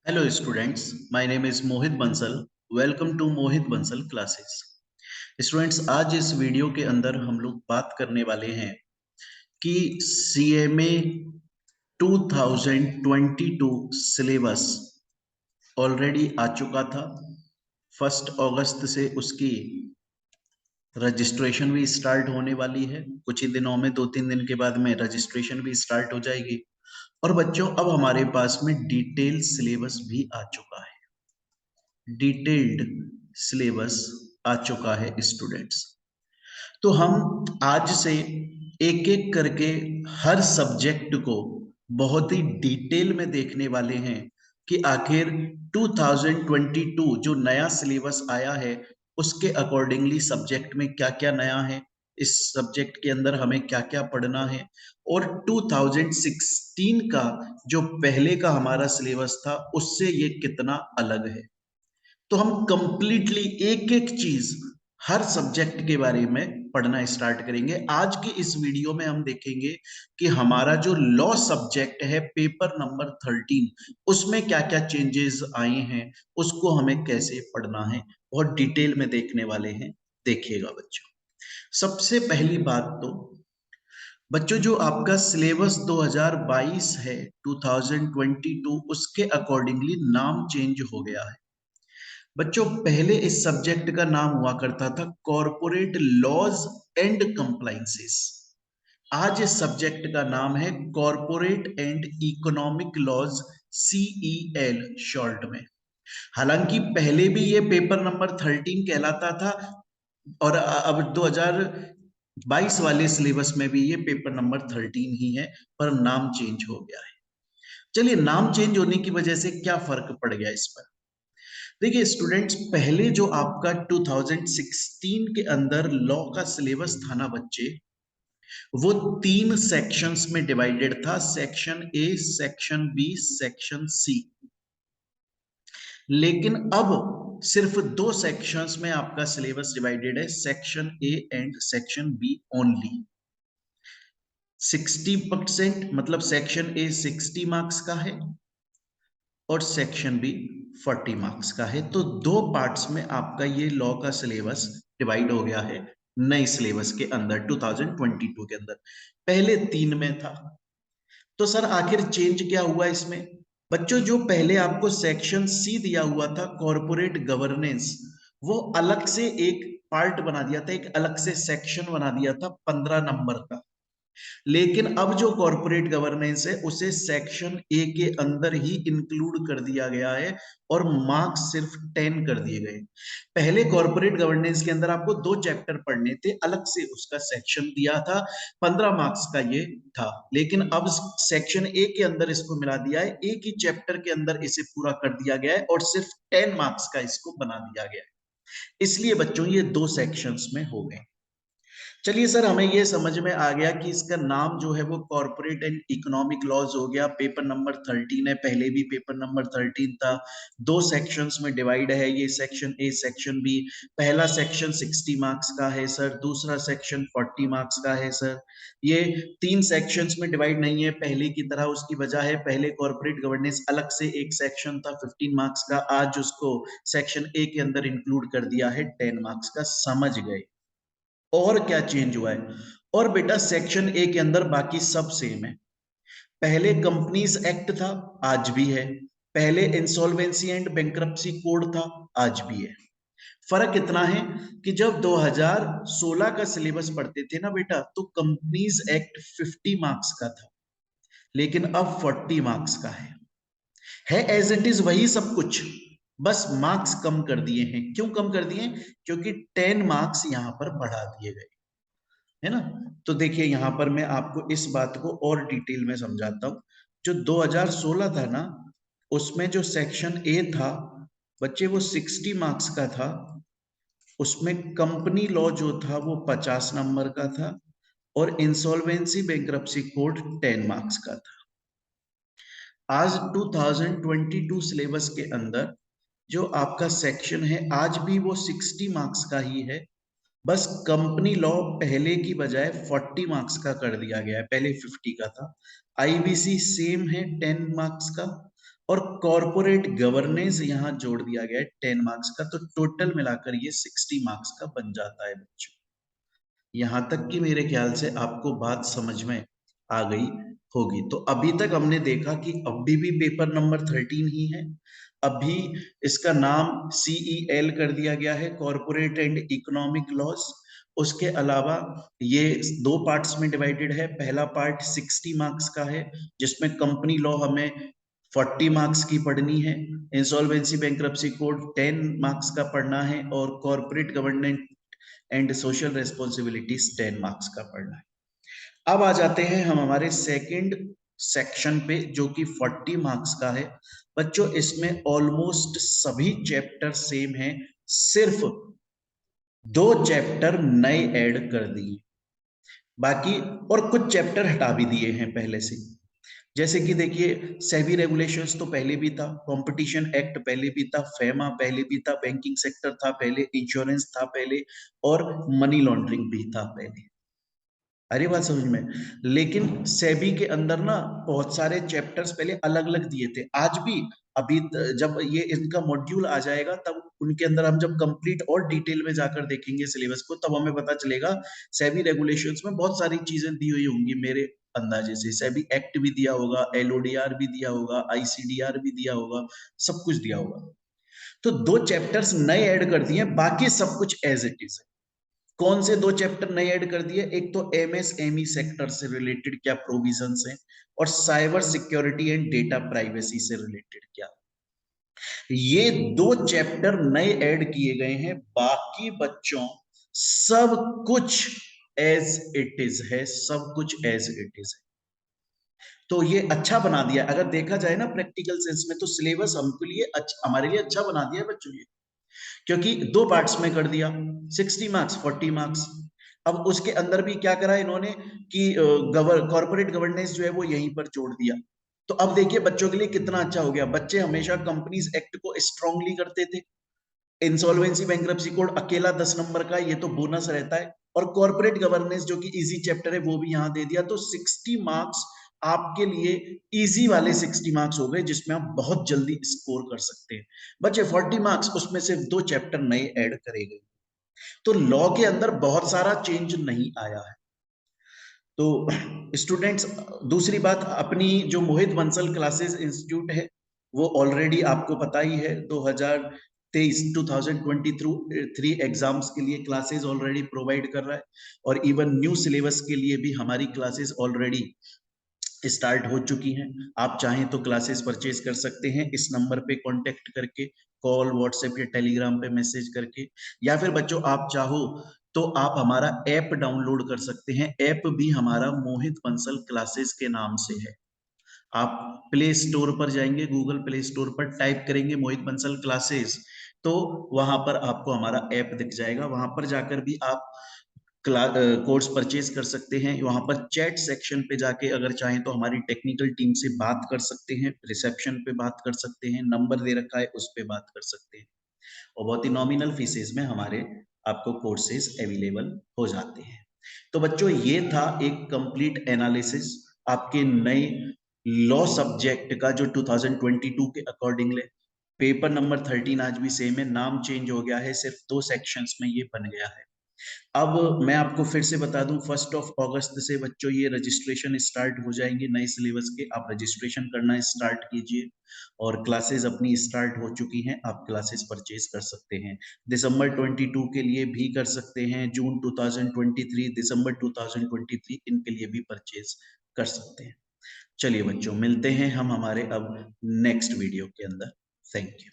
Hello students, my name is Mohit Bansal. Welcome to Mohit Bansal classes. Students आज इस video के अंदर हम लोग बात करने वाले हैं कि CMA 2022 सिलेबस ऑलरेडी आ चुका था। 1 अगस्त से उसकी रजिस्ट्रेशन भी स्टार्ट होने वाली है। कुछ ही दिनों में 2-3 दिन के बाद में रजिस्ट्रेशन भी स्टार्ट हो जाएगी। और बच्चों अब हमारे पास में डिटेल सिलेबस भी आ चुका है। डिटेल्ड सिलेबस आ चुका है स्टूडेंट्स। तो हम आज से एक एक करके हर सब्जेक्ट को बहुत ही डिटेल में देखने वाले हैं कि आखिर 2022 जो नया सिलेबस आया है उसके अकॉर्डिंगली सब्जेक्ट में क्या क्या नया है, इस सब्जेक्ट के अंदर हमें क्या क्या पढ़ना है, और 2016 का जो पहले का हमारा सिलेबस था उससे ये कितना अलग है। तो हम कंप्लीटली एक एक चीज हर सब्जेक्ट के बारे में पढ़ना स्टार्ट करेंगे। आज की इस वीडियो में हम देखेंगे कि हमारा जो लॉ सब्जेक्ट है पेपर नंबर 13 उसमें क्या क्या चेंजेस आए हैं, उसको हमें कैसे पढ़ना है, बहुत डिटेल में देखने वाले हैं। देखिएगा बच्चों, सबसे पहली बात तो बच्चों जो आपका सिलेबस 2022 है 2022 उसके अकॉर्डिंगली नाम चेंज हो गया है। बच्चों पहले इस सब्जेक्ट का नाम हुआ करता था कॉरपोरेट लॉज एंड कंप्लाइंसेस। आज इस सब्जेक्ट का नाम है corporate and economic laws, CEL short में। हालांकि पहले भी ये पेपर नंबर 13 कहलाता था और अब 2022 वाले सिलेबस में भी ये पेपर नंबर 13 ही है, पर नाम चेंज हो गया है। चलिए, नाम चेंज होने की वजह से क्या फर्क पड़ गया इस पर। देखिए स्टूडेंट्स, पहले जो आपका 2016 के अंदर लॉ का सिलेबस था ना बच्चे, वो 3 सेक्शंस में डिवाइडेड था, section A, section B, section C. लेकिन अब सिर्फ 2 सेक्शंस में आपका सिलेबस डिवाइडेड है, section A and section B only. 60% मतलब सेक्शन ए 60 मार्क्स का है और सेक्शन बी 40 मार्क्स का है। तो 2 पार्ट्स में आपका ये लॉ का सिलेबस डिवाइड हो गया है नए सिलेबस के अंदर 2022 के अंदर। पहले 3 में था। तो सर आखिर चेंज क्या हुआ इसमें? बच्चों जो पहले आपको सेक्शन सी दिया हुआ था कॉरपोरेट गवर्नेंस, वो अलग से एक पार्ट बना दिया था, एक अलग से सेक्शन बना दिया था 15 नंबर का। लेकिन अब जो कॉर्पोरेट गवर्नेंस है उसे सेक्शन ए के अंदर ही इंक्लूड कर दिया गया है और मार्क्स सिर्फ 10 कर दिए गए। पहले कॉर्पोरेट गवर्नेंस के अंदर आपको 2 चैप्टर पढ़ने थे, अलग से उसका सेक्शन दिया था, 15 मार्क्स का ये था। लेकिन अब सेक्शन ए के अंदर इसको मिला दिया है, एक ही चैप्टर के अंदर इसे पूरा कर दिया गया है और सिर्फ 10 मार्क्स का इसको बना दिया गया है। इसलिए बच्चों ये 2 सेक्शंस में हो गए। चलिए सर, हमें ये समझ में आ गया कि इसका नाम जो है वो कॉर्पोरेट एंड इकोनॉमिक लॉज हो गया। पेपर नंबर 13 है, पहले भी पेपर नंबर 13 था। 2 सेक्शंस में डिवाइड है, ये सेक्शन ए, सेक्शन बी। पहला सेक्शन 60 मार्क्स का है सर, दूसरा सेक्शन 40 मार्क्स का है सर। ये 3 सेक्शंस में डिवाइड नहीं है पहले की तरह। उसकी वजह है पहले कॉर्पोरेट गवर्नेंस अलग से एक सेक्शन था 15 मार्क्स का, आज उसको सेक्शन ए के अंदर इंक्लूड कर दिया है 10 मार्क्स का। समझ गए? और क्या चेंज हुआ है? और बेटा सेक्शन ए के अंदर बाकी सब सेम है। पहले कंपनीज एक्ट था, आज भी है। पहले इंसॉल्वेंसी एंड बैंक्रप्सी कोड था, आज भी है। फर्क इतना है कि जब 2016 का सिलेबस पढ़ते थे ना बेटा, तो कंपनीज एक्ट 50 मार्क्स का था, लेकिन अब 40 मार्क्स का है एज इट इज वही सब कुछ, बस मार्क्स कम कर दिए हैं। क्यों कम कर दिए? क्योंकि 10 मार्क्स यहां पर बढ़ा दिए गए, है ना। तो देखिए यहां पर मैं आपको इस बात को और डिटेल में समझाता हूं। जो 2016 था ना, उसमें जो सेक्शन ए था बच्चे वो 60 मार्क्स का था। उसमें कंपनी लॉ जो था वो 50 नंबर का था और इंसॉल्वेंसी बैंक्रप्सी कोड 10 मार्क्स का था। आज 2022 सिलेबस के अंदर जो आपका सेक्शन है आज भी वो 60 मार्क्स का ही है, बस कंपनी लॉ पहले की बजाय 40 मार्क्स का कर दिया गया है, पहले 50 का था। आईबीसी सेम है 10 मार्क्स का, और कॉर्पोरेट गवर्नेंस यहाँ जोड़ दिया गया है 10 मार्क्स का, तो टोटल मिलाकर ये 60 मार्क्स का बन जाता है बच्चों। यहां तक कि मेरे ख्याल से आपको बात समझ में आ गई होगी। तो अभी तक हमने देखा कि अभी भी पेपर नंबर 13 ही है, अभी इसका नाम CEL कर दिया गया है, कॉर्पोरेट एंड इकोनॉमिक लॉज। उसके अलावा ये दो पार्ट्स में डिवाइडेड है। पहला पार्ट 60 मार्क्स का है, जिसमें कंपनी लॉ हमें 40 मार्क्स की पढ़नी है, इंसॉल्वेंसी बैंक्रप्सी कोड 10 मार्क्स का पढ़ना है, और corporate governance and social responsibilities 10 marks का पढ़ना है। अब आ जाते हैं हम हमारे सेकंड सेक्शन पे, जो कि 40 मार्क्स का है। बच्चों इसमें ऑलमोस्ट सभी चैप्टर सेम हैं, सिर्फ दो चैप्टर नए ऐड कर दिए, बाकी और कुछ चैप्टर हटा भी दिए हैं पहले से। जैसे कि देखिए, सेबी रेगुलेशंस तो पहले भी था, कंपटीशन एक्ट पहले भी था, फेमा पहले भी था, बैंकिंग सेक्टर था पहले, इंश्योरेंस था पहले, और मनी लॉन्ड्रिंग भी था पहले। अरे बात समझ में। लेकिन सेबी के अंदर ना बहुत सारे चैप्टर्स पहले अलग अलग दिए थे, आज भी अभी जब ये इनका मॉड्यूल आ जाएगा तब उनके अंदर हम जब कंप्लीट और डिटेल में जाकर देखेंगे सिलेबस को, तब हमें पता चलेगा सेबी रेगुलेशंस में बहुत सारी चीजें दी हुई होंगी। मेरे अंदाजे से सेबी एक्ट भी दिया होगा, LODR भी दिया होगा, ICDR भी दिया होगा, सब कुछ दिया होगा। तो दो चैप्टर्स नए ऐड कर दिए, बाकी सब कुछ एज इट इज है। कौन से दो चैप्टर नए ऐड कर दिए? एक तो MSME सेक्टर से रिलेटेड क्या प्रोविजंस हैं, और cyber security and data privacy से रिलेटेड क्या। ये दो चैप्टर नए ऐड किए गए हैं, बाकी बच्चों सब कुछ एज इट इज है, सब कुछ एज इट इज है। तो ये अच्छा बना दिया, अगर देखा जाए ना प्रैक्टिकल सेंस में, तो सिलेबस हमके लिए अच्छा, हमारे लिए अच्छा बना दिया है बच्चों ये, क्योंकि दो पार्ट्स में कर दिया, 60 मार्क्स 40 मार्क्स। अब उसके अंदर भी क्या करा इन्होंने कि कॉर्पोरेट गवर्नेंस जो है वो यहीं पर जोड़ दिया। तो अब देखिए बच्चों के लिए कितना अच्छा हो गया, बच्चे हमेशा कंपनीज एक्ट को स्ट्रांगली करते थे, इंसॉल्वेंसी बैंक्रप्सी कोड अकेला 10 नंबर का, ये तो बोनस रहता है, और कॉर्पोरेट गवर्नेंस जो कि इजी चैप्टर है वो भी यहां दे दिया। तो 60 मार्क्स आपके लिए इजी वाले 60 मार्क्स हो गए, जिसमें आप बहुत जल्दी स्कोर कर सकते हैं। बच्चे 40 मार्क्स, उसमें सिर्फ दो चैप्टर नए ऐड करे गए। तो लॉ के अंदर बहुत सारा चेंज नहीं आया है। तो स्टूडेंट्स, दूसरी बात, अपनी जो मोहित बंसल क्लासेस इंस्टीट्यूट है, वो ऑलरेडी आपको पता ही है 2023 एग्जाम्स के लिए क्लासेस ऑलरेडी प्रोवाइड कर रहा है, और इवन न्यू सिलेबस के लिए भी हमारी क्लासेस ऑलरेडी स्टार्ट हो चुकी हैं। आप चाहें तो क्लासेस परचेज कर सकते हैं इस नंबर पे कांटेक्ट करके, कॉल, व्हाट्सएप या टेलीग्राम पे मैसेज करके, या फिर बच्चों आप चाहो तो आप हमारा ऐप डाउनलोड कर सकते हैं। ऐप भी हमारा मोहित बंसल क्लासेस के नाम से है। आप प्ले स्टोर पर जाएंगे, गूगल प्ले स्टोर पर टाइप करेंगे मोहित बंसल क्लासेस, तो वहां पर आपको हमारा ऐप दिख जाएगा। वहां पर जाकर भी आप कोर्स परचेज कर सकते हैं। वहां पर चैट सेक्शन पे जाके अगर चाहें तो हमारी टेक्निकल टीम से बात कर सकते हैं, रिसेप्शन पे बात कर सकते हैं, नंबर दे रखा है उस पे बात कर सकते हैं, और बहुत ही नॉमिनल फीसेस में हमारे आपको कोर्सेज अवेलेबल हो जाते हैं। तो बच्चों ये था एक कंप्लीट एनालिसिस आपके नए लॉ सब्जेक्ट का, जो 2022 के अकॉर्डिंगली पेपर नंबर 13 आज भी सेम है, नाम चेंज हो गया है, सिर्फ दो सेक्शंस में ये बन गया है। अब मैं आपको फिर से बता दूं, 1 अगस्त से बच्चों ये रजिस्ट्रेशन स्टार्ट हो जाएंगे नए सिलेबस के। आप रजिस्ट्रेशन करना स्टार्ट कीजिए, और क्लासेस अपनी स्टार्ट हो चुकी हैं, आप क्लासेस परचेज कर सकते हैं। दिसंबर 22 के लिए भी कर सकते हैं, जून 2023, दिसंबर 2023 इनके लिए भी परचेज कर सकते हैं। चलिए बच्चों, मिलते हैं हम हमारे अब नेक्स्ट वीडियो के अंदर। Thank you.